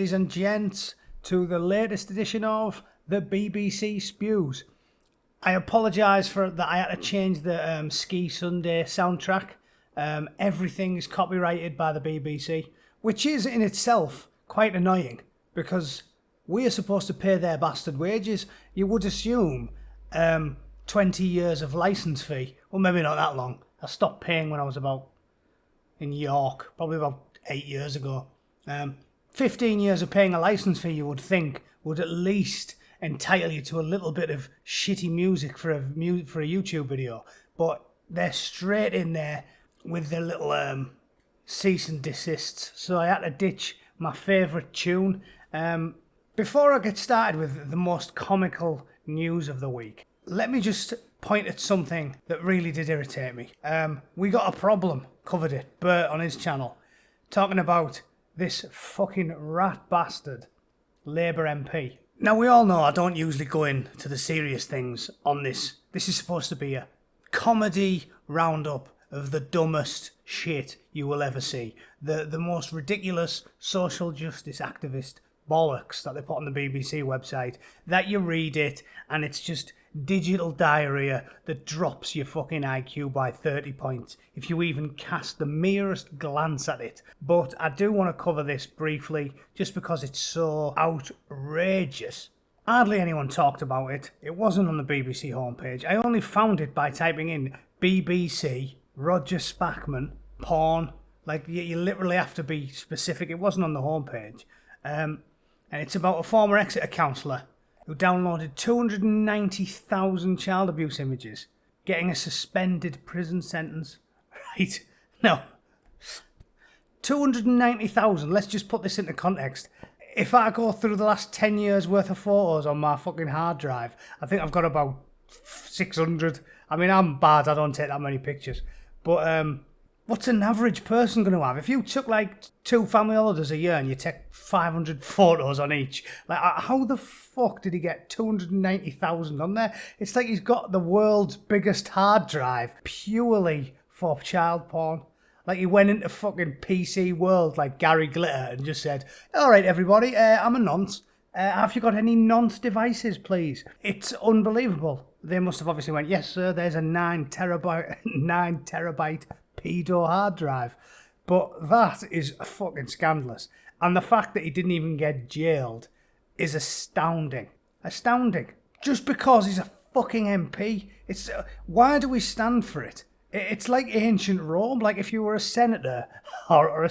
ladies and gents, to the latest edition of the BBC Spews. I apologise for that I had to change the Ski Sunday soundtrack. Everything is copyrighted by the BBC, which is in itself quite annoying because we are supposed to pay their bastard wages. You would assume 20 years of licence fee. Well, maybe not that long. I stopped paying when I was about in York, probably about 8 years ago. 15 years of paying a licence fee, you would think, would at least entitle you to a little bit of shitty music for a YouTube video. But they're straight in there with their little cease and desists. So I had to ditch my favourite tune. Before I get started with the most comical news of the week, let me just point at something that really did irritate me. We got a problem, covered it, Bert on his channel, talking about this fucking rat bastard Labour MP. Now, we all know I don't usually go into the serious things on this. This is supposed to be a comedy roundup of the dumbest shit you will ever see. The most ridiculous social justice activist bollocks that they put on the BBC website, that you read it and it's just digital diarrhea that drops your fucking IQ by 30 points if you even cast the merest glance at it. But I do want to cover this briefly just because it's so outrageous. Hardly anyone talked about it. It wasn't on the BBC homepage. I only found it by typing in BBC Roger Spackman porn. Like, you literally have to be specific. It wasn't on the homepage. And it's about a former Exeter councillor who downloaded 290,000 child abuse images, getting a suspended prison sentence. Right? No. 290,000. Let's just put this into context. If I go through the last 10 years worth of photos on my fucking hard drive, I think I've got about 600. I mean, I'm bad. I don't take that many pictures. But what's an average person going to have? If you took like 2 family holidays a year and you take 500 photos on each, like, how the fuck did he get 290,000 on there? It's like he's got the world's biggest hard drive purely for child porn. Like, he went into fucking PC World like Gary Glitter and just said, all right, everybody, I'm a nonce. Have you got any nonce devices, please? It's unbelievable. They must have obviously went, yes, sir, there's a 9 terabyte pedo hard drive. But that is fucking scandalous. And the fact that he didn't even get jailed is astounding. Astounding. Just because he's a fucking MP. It's why do we stand for it? It's like ancient Rome. Like, if you were a senator or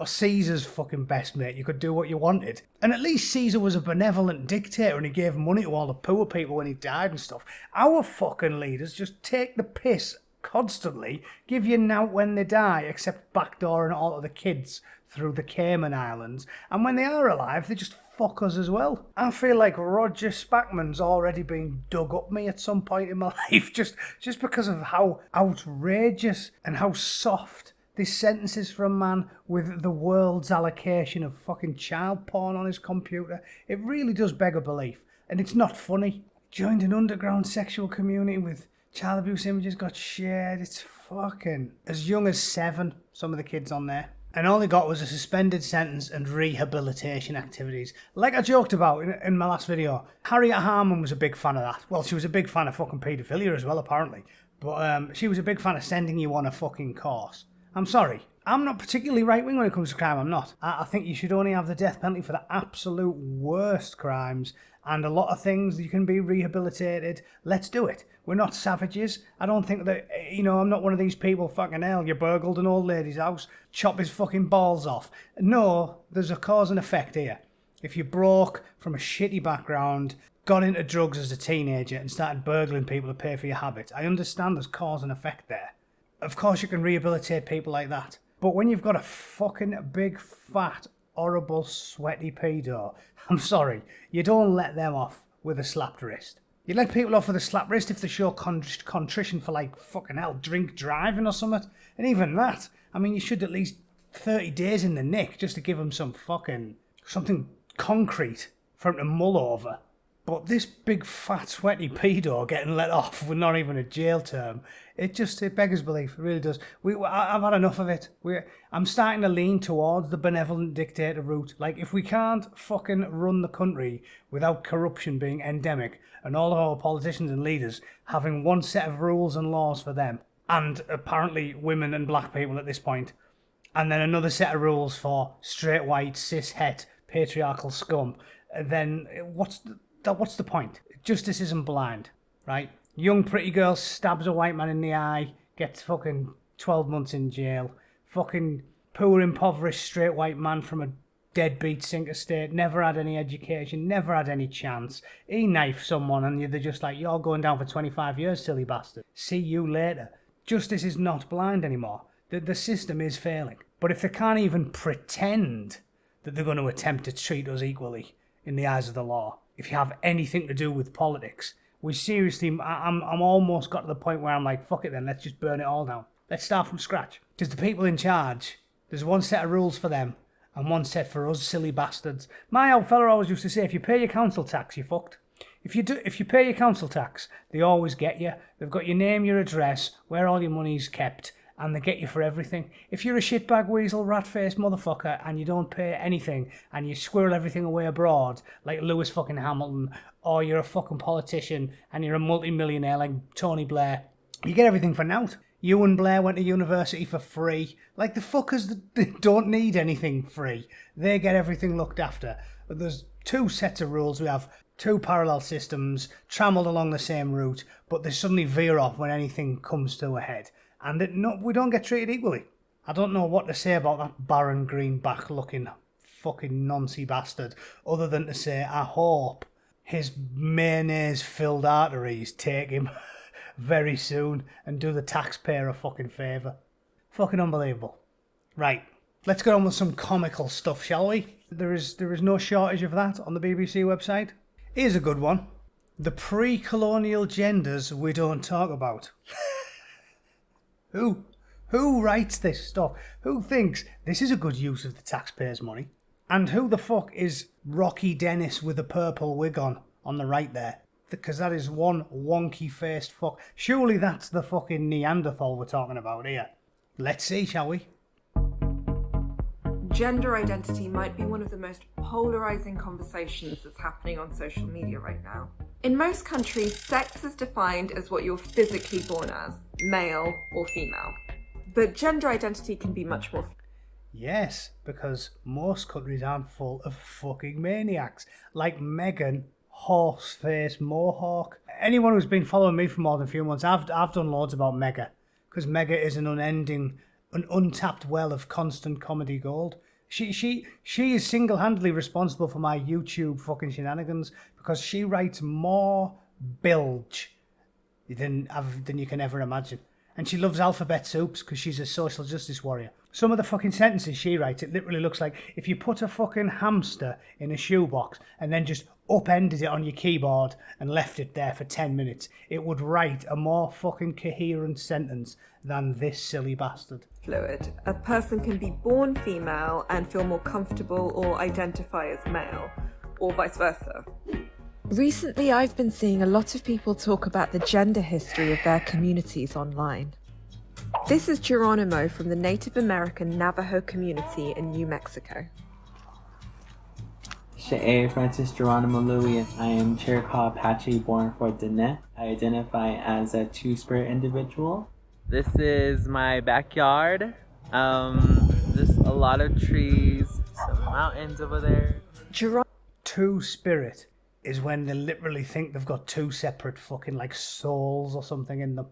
Caesar's fucking best mate, you could do what you wanted. And at least Caesar was a benevolent dictator and he gave money to all the poor people when he died and stuff. Our fucking leaders just take the piss constantly, give you nout when they die, except backdooring all of the kids through the Cayman Islands. And when they are alive, they just fuck us as well. I feel like Roger Spackman's already been dug up me at some point in my life, just because of how outrageous and how soft this sentence is for a man with the world's allocation of fucking child porn on his computer. It really does beg a belief. And it's not funny. Joined an underground sexual community with child abuse images got shared. It's fucking as young as 7, some of the kids on there. And all they got was a suspended sentence and rehabilitation activities. Like I joked about in my last video, Harriet Harman was a big fan of that. Well, she was a big fan of fucking paedophilia as well, apparently. But she was a big fan of sending you on a fucking course. I'm sorry. I'm not particularly right-wing when it comes to crime, I'm not. I think you should only have the death penalty for the absolute worst crimes, and a lot of things you can be rehabilitated. Let's do it. We're not savages. I don't think that, I'm not one of these people, fucking hell, you burgled an old lady's house, chop his fucking balls off. No, there's a cause and effect here. If you broke from a shitty background, got into drugs as a teenager and started burgling people to pay for your habits, I understand there's cause and effect there. Of course you can rehabilitate people like that. But when you've got a fucking big, fat, horrible, sweaty pedo, I'm sorry, you don't let them off with a slapped wrist. You let people off with a slapped wrist if they show contrition for, like, fucking hell, drink driving or something. And even that, I mean, you should at least 30 days in the nick just to give them something concrete for them to mull over. But this big fat sweaty pedo getting let off with not even a jail term, it beggars belief. It really does. I've had enough of it. I'm starting to lean towards the benevolent dictator route. Like, if we can't fucking run the country without corruption being endemic and all of our politicians and leaders having one set of rules and laws for them, and apparently women and black people at this point, and then another set of rules for straight white cis het patriarchal scum, then what's the point? Justice isn't blind, right? Young pretty girl stabs a white man in the eye, gets fucking 12 months in jail. Fucking poor impoverished straight white man from a deadbeat sink estate, never had any education, never had any chance. He knifed someone and they're just like, you're going down for 25 years, silly bastard. See you later. Justice is not blind anymore. The system is failing. But if they can't even pretend that they're going to attempt to treat us equally in the eyes of the law, if you have anything to do with politics, we seriously, I'm almost got to the point where I'm like, fuck it then, let's just burn it all down. Let's start from scratch. Because the people in charge, there's one set of rules for them and one set for us silly bastards. My old fella always used to say, if you pay your council tax, you're fucked. If you pay your council tax, they always get you. They've got your name, your address, where all your money's kept, and they get you for everything. If you're a shitbag weasel, rat-faced motherfucker, and you don't pay anything, and you squirrel everything away abroad, like Lewis fucking Hamilton, or you're a fucking politician, and you're a multi-millionaire like Tony Blair, you get everything for nout. You and Blair went to university for free. Like, the fuckers that don't need anything free. They get everything looked after. But there's two sets of rules. We have two parallel systems, trammelled along the same route, but they suddenly veer off when anything comes to a head. And we don't get treated equally. I don't know what to say about that Baron Greenback-looking fucking noncy bastard, other than to say, I hope his mayonnaise-filled arteries take him very soon and do the taxpayer a fucking favour. Fucking unbelievable. Right, let's get on with some comical stuff, shall we? There is no shortage of that on the BBC website. Here's a good one. The pre-colonial genders we don't talk about. Who writes this stuff? Who thinks this is a good use of the taxpayers' money? And who the fuck is Rocky Dennis with a purple wig on the right there? Because that is one wonky-faced fuck. Surely that's the fucking Neanderthal we're talking about here. Let's see, shall we? Gender identity might be one of the most polarizing conversations that's happening on social media right now. In most countries, sex is defined as what you're physically born as, male or female. But gender identity can be much more. Yes, because most countries aren't full of fucking maniacs. Like Megan Horseface Mohawk. Anyone who's been following me for more than a few months, I've done loads about Megha. Because Megha is an untapped well of constant comedy gold. She is single-handedly responsible for my YouTube fucking shenanigans because she writes more bilge than you can ever imagine. And she loves alphabet soups because she's a social justice warrior. Some of the fucking sentences she writes, it literally looks like if you put a fucking hamster in a shoebox and then just upended it on your keyboard and left it there for 10 minutes, it would write a more fucking coherent sentence than this silly bastard. Fluid. A person can be born female and feel more comfortable or identify as male, or vice versa. Recently, I've been seeing a lot of people talk about the gender history of their communities online. This is Geronimo from the Native American Navajo community in New Mexico. She'e Francis Geronimo Louie, and I am Chiricahua Apache born for Bootneck. I identify as a two-spirit individual. This is my backyard. There's a lot of trees, some mountains over there. Two-spirit is when they literally think they've got two separate fucking like souls or something in them.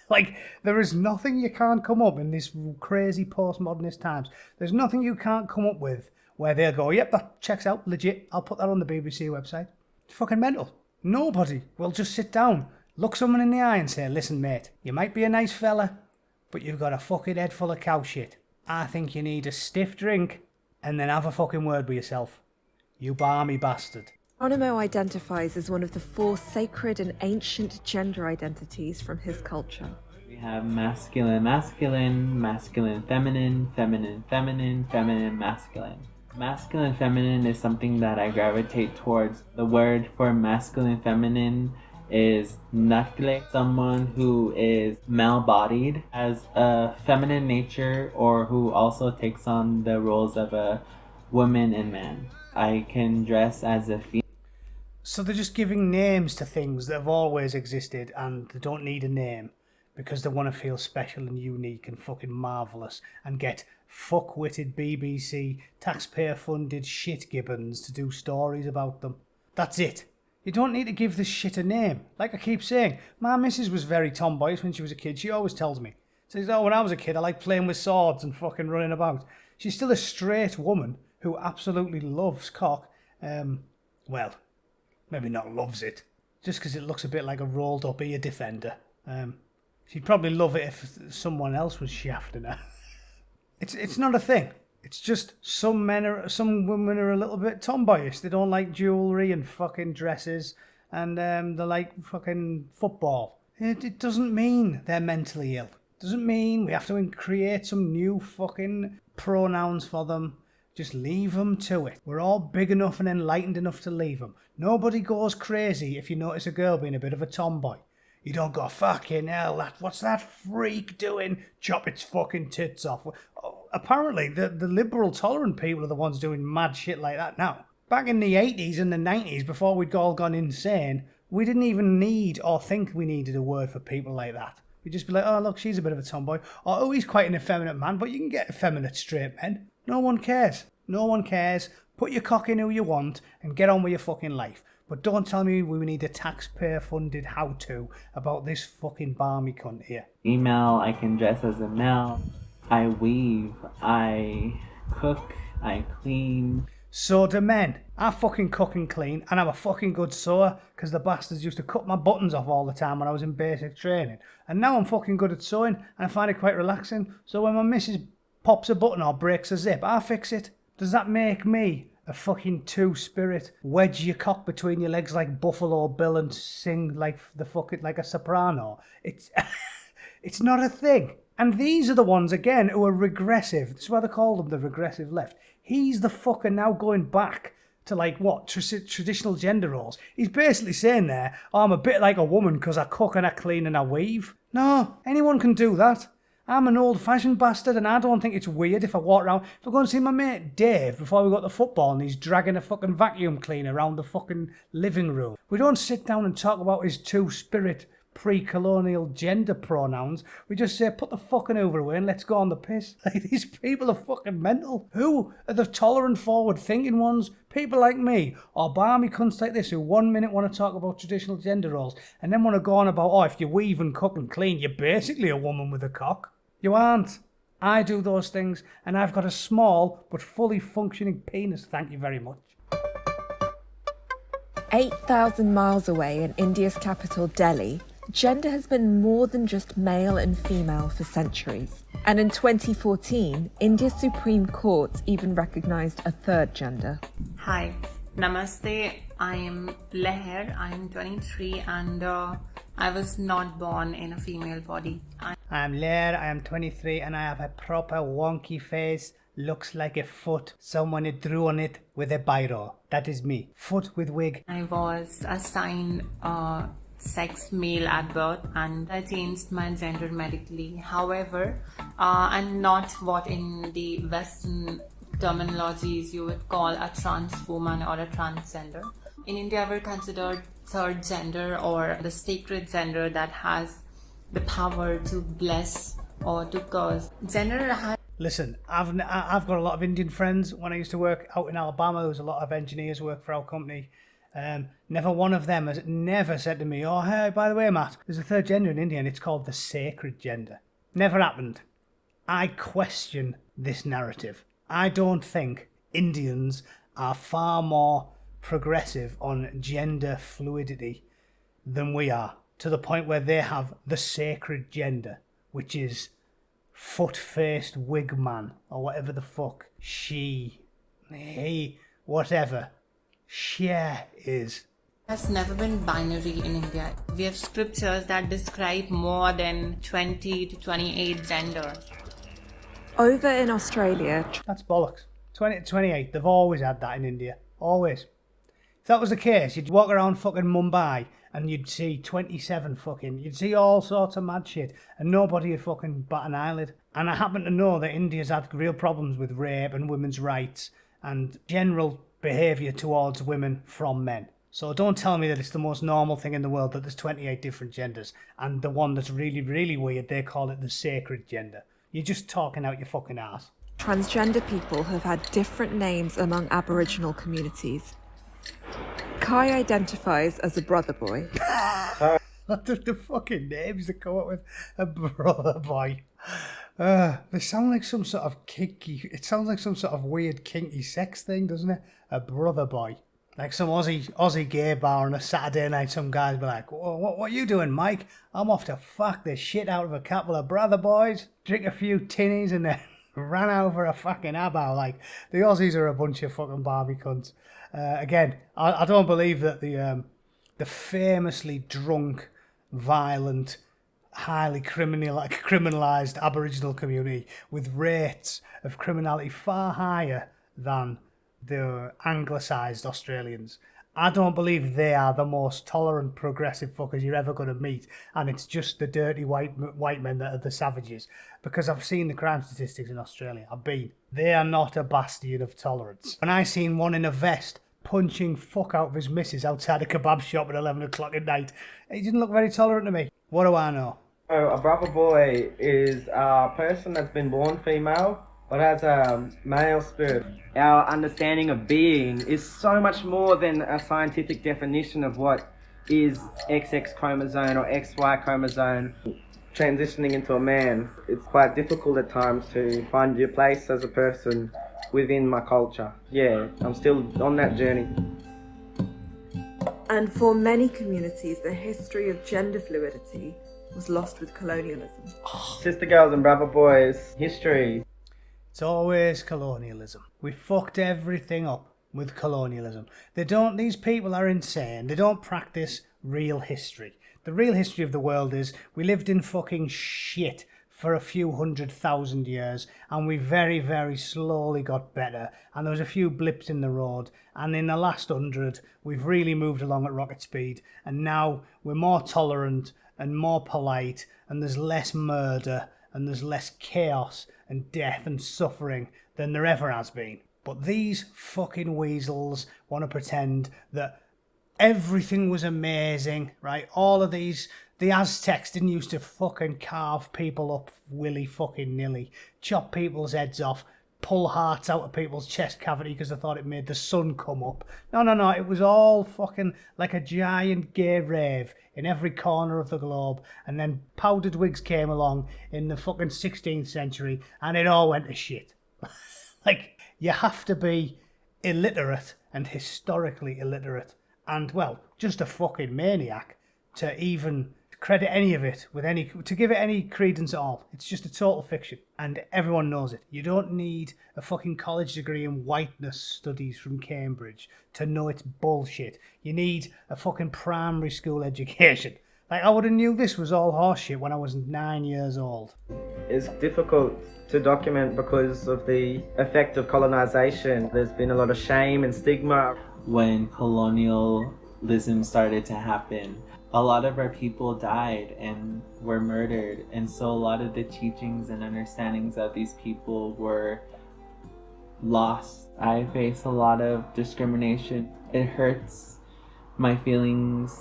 Like, there is nothing you can't come up in this crazy postmodernist times. There's nothing you can't come up with where they'll go, yep, that checks out, legit. I'll put that on the BBC website. It's fucking mental. Nobody will just sit down, look someone in the eye and say, listen, mate, you might be a nice fella, but you've got a fucking head full of cow shit. I think you need a stiff drink and then have a fucking word with yourself. You balmy bastard. Geronimo identifies as one of the four sacred and ancient gender identities from his culture. We have masculine, masculine, masculine, feminine, feminine, feminine, feminine, masculine. Masculine feminine is something that I gravitate towards. The word for masculine feminine is nakle, someone who is male-bodied, has a feminine nature, or who also takes on the roles of a woman and man. I can dress as a female. So they're just giving names to things that have always existed and they don't need a name because they want to feel special and unique and fucking marvellous and get fuck-witted BBC, taxpayer-funded shit gibbons to do stories about them. That's it. You don't need to give this shit a name. Like I keep saying, my missus was very tomboyish when she was a kid. She always tells me. Says, oh, when I was a kid, I liked playing with swords and fucking running about. She's still a straight woman who absolutely loves cock. Well, maybe not loves it, just because it looks a bit like a rolled up ear defender. She'd probably love it if someone else was shafting her. It's not a thing. It's just some women are a little bit tomboyish. They don't like jewellery and fucking dresses, and they like fucking football. It doesn't mean they're mentally ill. It doesn't mean we have to create some new fucking pronouns for them. Just leave them to it. We're all big enough and enlightened enough to leave them. Nobody goes crazy if you notice a girl being a bit of a tomboy. You don't go, fucking hell, what's that freak doing? Chop its fucking tits off. Oh, apparently, the liberal, tolerant people are the ones doing mad shit like that now. Back in the 80s and the 90s, before we'd all gone insane, we didn't even need or think we needed a word for people like that. We'd just be like, oh, look, she's a bit of a tomboy. Or, oh, he's quite an effeminate man, but you can get effeminate straight men. No one cares. No one cares. Put your cock in who you want and get on with your fucking life. But don't tell me we need a taxpayer-funded how-to about this fucking barmy cunt here. Female, I can dress as a male. I weave. I cook. I clean. So do men. I fucking cook and clean, and I'm a fucking good sewer, because the bastards used to cut my buttons off all the time when I was in basic training. And now I'm fucking good at sewing, and I find it quite relaxing. So when my missus pops a button or breaks a zip, I fix it. Does that make me a fucking two-spirit? Wedge your cock between your legs like Buffalo Bill and sing like a soprano? It's it's not a thing. And these are the ones, again, who are regressive. That's why they call them the regressive left. He's the fucker now going back to, like, what, traditional gender roles. He's basically saying there, oh, I'm a bit like a woman because I cook and I clean and I weave. No, anyone can do that. I'm an old-fashioned bastard, and I don't think it's weird if I walk around. If I go and see my mate Dave before we got the football and he's dragging a fucking vacuum cleaner around the fucking living room, we don't sit down and talk about his two-spirit pre-colonial gender pronouns. We just say, put the fucking Hoover away and let's go on the piss. Like, these people are fucking mental. Who are the tolerant, forward-thinking ones? People like me, or barmy cunts like this who 1 minute want to talk about traditional gender roles and then want to go on about, oh, if you weave and cook and clean, you're basically a woman with a cock. You aren't. I do those things, and I've got a small but fully functioning penis, thank you very much. 8,000 miles away in India's capital, Delhi, gender has been more than just male and female for centuries. And in 2014, India's Supreme Court even recognised a third gender. Hi, Namaste. I am Leher. I am 23 and I was not born in a female body. I'm Leher. I am 23 and I have a proper wonky face. Looks like a foot. Someone had drew on it with a biro. That is me. Foot with wig. I was assigned sex male at birth and I changed my gender medically. However, I'm not what in the Western terminologies you would call a trans woman or a transgender. In India, we're considered third gender or the sacred gender that has the power to bless or to curse. Listen, I've got a lot of Indian friends. When I used to work out in Alabama, there was a lot of engineers work for our company. Never one of them has never said to me, oh, hey, by the way, Matt, there's a third gender in India and it's called the sacred gender. Never happened. I question this narrative. I don't think Indians are far more progressive on gender fluidity than we are, to the point where they have the sacred gender, which is foot-faced wig man, or whatever the fuck she, he, whatever she is. Has never been binary in India. We have scriptures that describe more than 20 to 28 genders. Over in Australia, That's bollocks. 20 to 28. They've always had that in India. Always. If that was the case, you'd walk around fucking Mumbai and you'd see 27 fucking... You'd see all sorts of mad shit and nobody would fucking bat an eyelid. And I happen to know that India's had real problems with rape and women's rights and general behaviour towards women from men. So don't tell me that it's the most normal thing in the world that there's 28 different genders, and the one that's really, really weird, they call it the sacred gender. You're just talking out your fucking ass. Transgender people have had different names among Aboriginal communities. Kai identifies as a brother boy. What the fucking names they come up with? A brother boy. They sound like some sort of kinky... It sounds like some sort of weird kinky sex thing, doesn't it? A brother boy. Like some Aussie gay bar on a Saturday night, some guys be like, what are you doing, Mike? I'm off to fuck the shit out of a couple of brother boys, drink a few tinnies and then ran over a fucking abbow. Like, the Aussies are a bunch of fucking Barbie cunts. Again, I don't believe that the famously drunk, violent, highly criminalised Aboriginal community with rates of criminality far higher than the anglicised Australians. I don't believe they are the most tolerant, progressive fuckers you're ever going to meet, and it's just the dirty white men that are the savages. Because I've seen the crime statistics in Australia. They are not a bastion of tolerance. When I seen one in a vest punching fuck out of his missus outside a kebab shop at 11 o'clock at night, he didn't look very tolerant to me. What do I know? So a brother boy is a person that's been born female but has a male spirit. Our understanding of being is so much more than a scientific definition of what is XX chromosome or XY chromosome. Transitioning into a man, it's quite difficult at times to find your place as a person within my culture. Yeah, I'm still on that journey. And for many communities, the history of gender fluidity was lost with colonialism. Sister girls and brother boys, history. It's always colonialism. We fucked everything up with colonialism. These people are insane. They don't practice real history. The real history of the world is we lived in fucking shit for a few 100,000 years and we very, very slowly got better. And there was a few blips in the road. And in the last 100, we've really moved along at rocket speed. And now we're more tolerant and more polite and there's less murder and there's less chaos and death and suffering than there ever has been. But these fucking weasels want to pretend that everything was amazing, right? All of these, the Aztecs didn't used to fucking carve people up willy fucking nilly, chop people's heads off, pull hearts out of people's chest cavity because they thought it made the sun come up. No, it was all fucking like a giant gay rave in every corner of the globe, and then powdered wigs came along in the fucking 16th century and it all went to shit. Like, you have to be illiterate and historically illiterate and, well, just a fucking maniac to even credit any of it with to give it any credence at all. It's just a total fiction and everyone knows it. You don't need a fucking college degree in whiteness studies from Cambridge to know it's bullshit. You need a fucking primary school education. Like, I would have knew this was all horseshit when I was 9 years old. It's difficult to document because of the effect of colonization. There's been a lot of shame and stigma. When colonialism started to happen, a lot of our people died and were murdered, and so a lot of the teachings and understandings of these people were lost. I face a lot of discrimination. It hurts my feelings.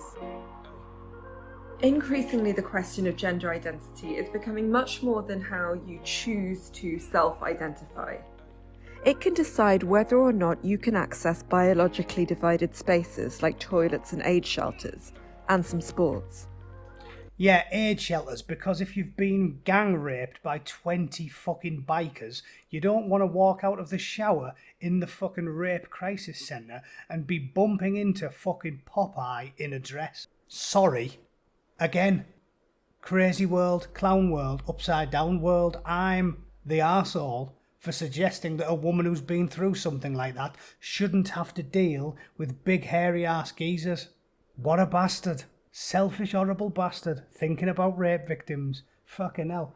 Increasingly, the question of gender identity is becoming much more than how you choose to self-identify. It can decide whether or not you can access biologically divided spaces like toilets and aid shelters, and some sports. Yeah, aid shelters, because if you've been gang raped by 20 fucking bikers, you don't want to walk out of the shower in the fucking rape crisis centre and be bumping into fucking Popeye in a dress. Sorry. Again, crazy world, clown world, upside down world. I'm the arsehole for suggesting that a woman who's been through something like that shouldn't have to deal with big hairy ass geezers. What a bastard. Selfish, horrible bastard, thinking about rape victims. Fucking hell.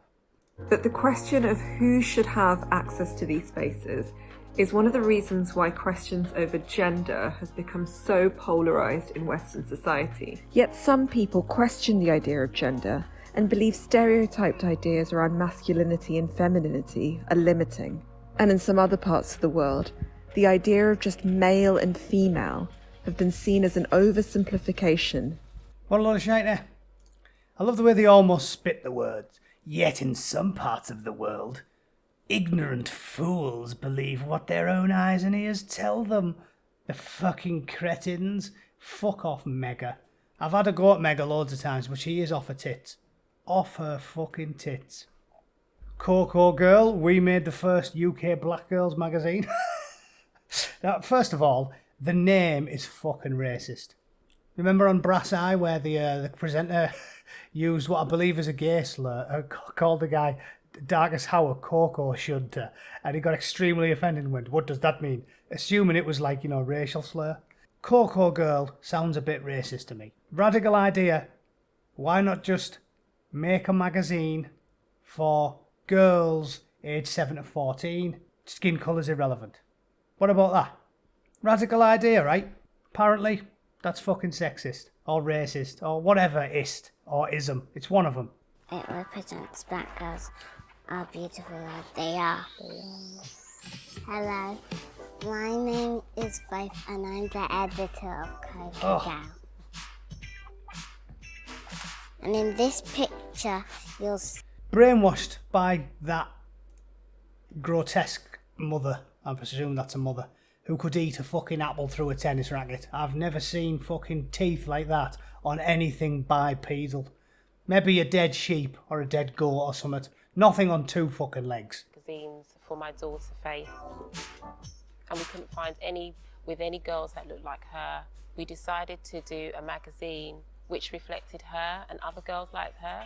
That the question of who should have access to these spaces is one of the reasons why questions over gender has become so polarised in Western society. Yet some people question the idea of gender and believe stereotyped ideas around masculinity and femininity are limiting. And in some other parts of the world, the idea of just male and female have been seen as an oversimplification. What a lot of shite there. I love the way they almost spit the words. Yet in some parts of the world, ignorant fools believe what their own eyes and ears tell them. The fucking cretins. Fuck off, Megha. I've had a go at Megha loads of times, but she is off her tits. Off her fucking tits. Coco Girl, we made the first UK Black Girls magazine. Now, first of all, the name is fucking racist. Remember on Brass Eye where the presenter used what I believe is a gay slur, called the guy dark as how a Coco should, and he got extremely offended and went, what does that mean? Assuming it was like, racial slur. Coco Girl sounds a bit racist to me. Radical idea. Why not just make a magazine for girls aged 7 to 14? Skin colour's irrelevant. What about that? Radical idea, right? Apparently, that's fucking sexist, or racist, or whatever ist, or ism. It's one of them. It represents black girls are beautiful as they are. Hello, my name is Faith and I'm the editor of Coco Girl. And in this picture, you'll brainwashed by that grotesque mother, I presume that's a mother, who could eat a fucking apple through a tennis racket. I've never seen fucking teeth like that on anything bipedal. Maybe a dead sheep or a dead goat or something. Nothing on two fucking legs. Magazines for my daughter Faith, and we couldn't find any with any girls that looked like her. We decided to do a magazine which reflected her and other girls like her.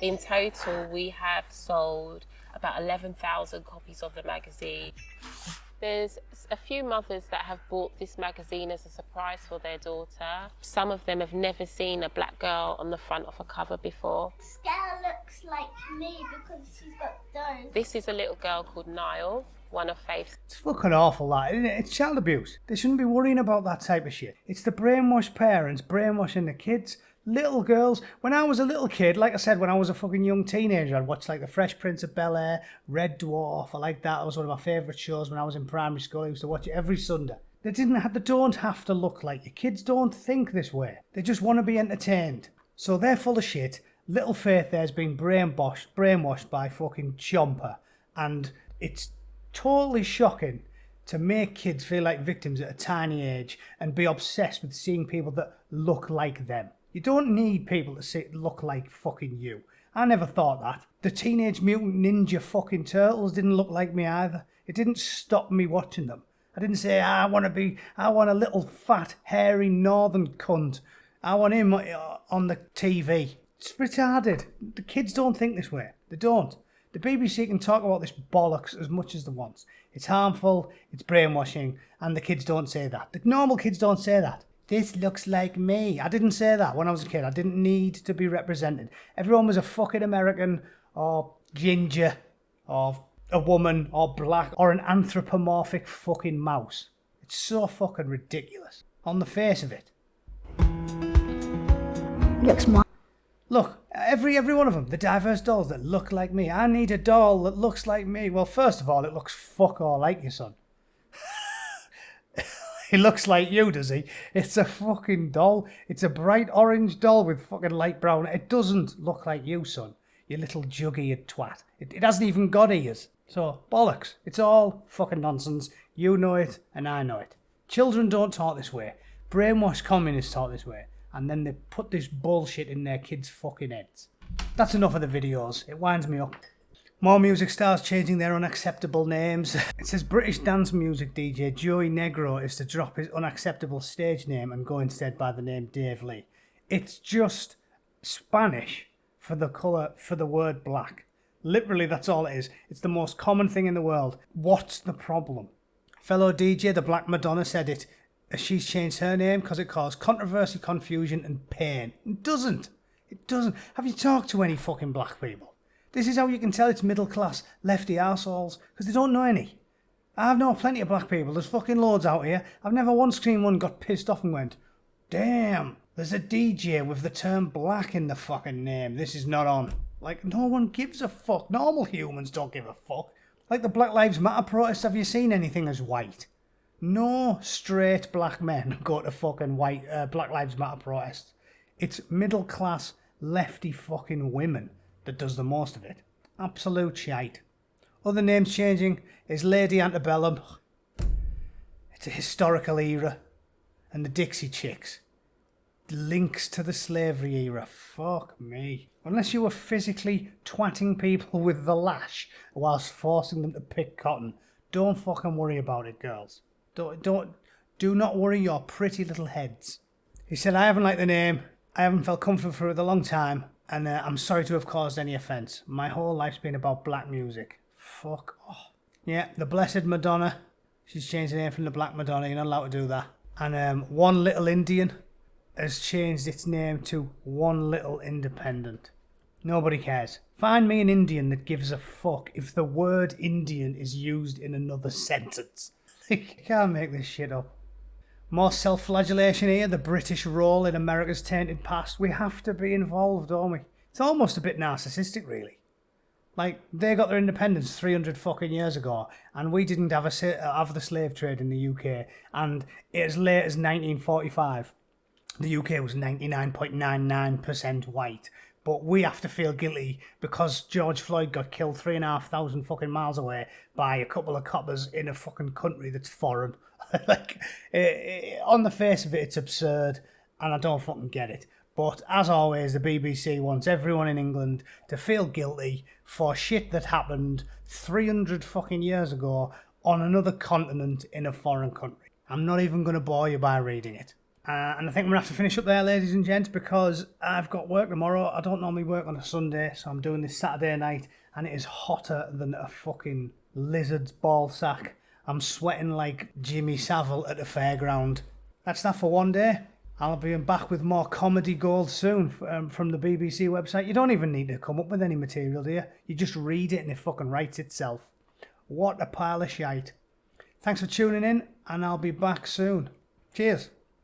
In total, we have sold about 11,000 copies of the magazine. There's a few mothers that have bought this magazine as a surprise for their daughter. Some of them have never seen a black girl on the front of a cover before. Stella looks like me because she's got those. This is a little girl called Niall, one of Faith's. It's fucking awful, that, isn't it? It's child abuse. They shouldn't be worrying about that type of shit. It's the brainwashed parents brainwashing the kids. Little girls. When I was a little kid, like I said, when I was a fucking young teenager, I'd watch like The Fresh Prince of Bel-Air, Red Dwarf. I like that. It was one of my favourite shows when I was in primary school. I used to watch it every Sunday. They don't have to look like you. Kids don't think this way. They just want to be entertained. So they're full of shit. Little Faith there's been brainwashed by fucking Chomper. And it's totally shocking to make kids feel like victims at a tiny age and be obsessed with seeing people that look like them. You don't need people to look like fucking you. I never thought that. The Teenage Mutant Ninja fucking Turtles didn't look like me either. It didn't stop me watching them. I didn't say, I want a little fat, hairy northern cunt. I want him on the TV. It's retarded. The kids don't think this way. They don't. The BBC can talk about this bollocks as much as they want. It's harmful, it's brainwashing, and the kids don't say that. The normal kids don't say that. This looks like me. I didn't say that when I was a kid. I didn't need to be represented. Everyone was a fucking American or ginger or a woman or black or an anthropomorphic fucking mouse. It's so fucking ridiculous. On the face of it. looks more. Look, every one of them, the diverse dolls that look like me. I need a doll that looks like me. Well, first of all, it looks fuck all like you, son. He looks like you, does he? It's a fucking doll. It's a bright orange doll with fucking light brown. It doesn't look like you, son. You little jug-eared twat. It hasn't even got ears. So, bollocks. It's all fucking nonsense. You know it, and I know it. Children don't talk this way. Brainwashed communists talk this way. And then they put this bullshit in their kids' fucking heads. That's enough of the videos. It winds me up. More music stars changing their unacceptable names. It says British dance music DJ Joey Negro is to drop his unacceptable stage name and go instead by the name Dave Lee. It's just Spanish for the colour, for the word black. Literally, that's all it is. It's the most common thing in the world. What's the problem? Fellow DJ, the Black Madonna, said it. She's changed her name because it caused controversy, confusion and pain. It doesn't. It doesn't. Have you talked to any fucking black people? This is how you can tell it's middle class, lefty arseholes, because they don't know any. I've known plenty of black people. There's fucking loads out here. I've never once seen one got pissed off and went, damn, there's a DJ with the term black in the fucking name. This is not on. Like, no one gives a fuck. Normal humans don't give a fuck. Like the Black Lives Matter protests, have you seen anything as white? No straight black men go to fucking white Black Lives Matter protests. It's middle class lefty fucking women that does the most of it. Absolute shite. Other names changing is Lady Antebellum. It's a historical era. And the Dixie Chicks. Links to the slavery era. Fuck me. Unless you were physically twatting people with the lash whilst forcing them to pick cotton, don't fucking worry about it, girls. Do not worry your pretty little heads. He said, I haven't liked the name. I haven't felt comfortable for it a long time. And I'm sorry to have caused any offence. My whole life's been about black music. Fuck off. Yeah, the Blessed Madonna. She's changed the name from the Black Madonna. You're not allowed to do that. And One Little Indian has changed its name to One Little Independent. Nobody cares. Find me an Indian that gives a fuck if the word Indian is used in another sentence. You can't make this shit up. More self-flagellation here, the British role in America's tainted past. We have to be involved, don't we? It's almost a bit narcissistic, really. Like, they got their independence 300 fucking years ago, and we didn't have the slave trade in the UK, and as late as 1945, the UK was 99.99% white. But we have to feel guilty because George Floyd got killed 3,500 fucking miles away by a couple of coppers in a fucking country that's foreign. Like, on the face of it, it's absurd, and I don't fucking get it. But as always, the BBC wants everyone in England to feel guilty for shit that happened 300 fucking years ago on another continent in a foreign country. I'm not even going to bore you by reading it. And I think I'm going to have to finish up there, ladies and gents, because I've got work tomorrow. I don't normally work on a Sunday, so I'm doing this Saturday night, and it is hotter than a fucking lizard's ball sack. I'm sweating like Jimmy Savile at a fairground. That's that for one day. I'll be back with more comedy gold soon from the BBC website. You don't even need to come up with any material, do you? You just read it and it fucking writes itself. What a pile of shite. Thanks for tuning in, and I'll be back soon. Cheers.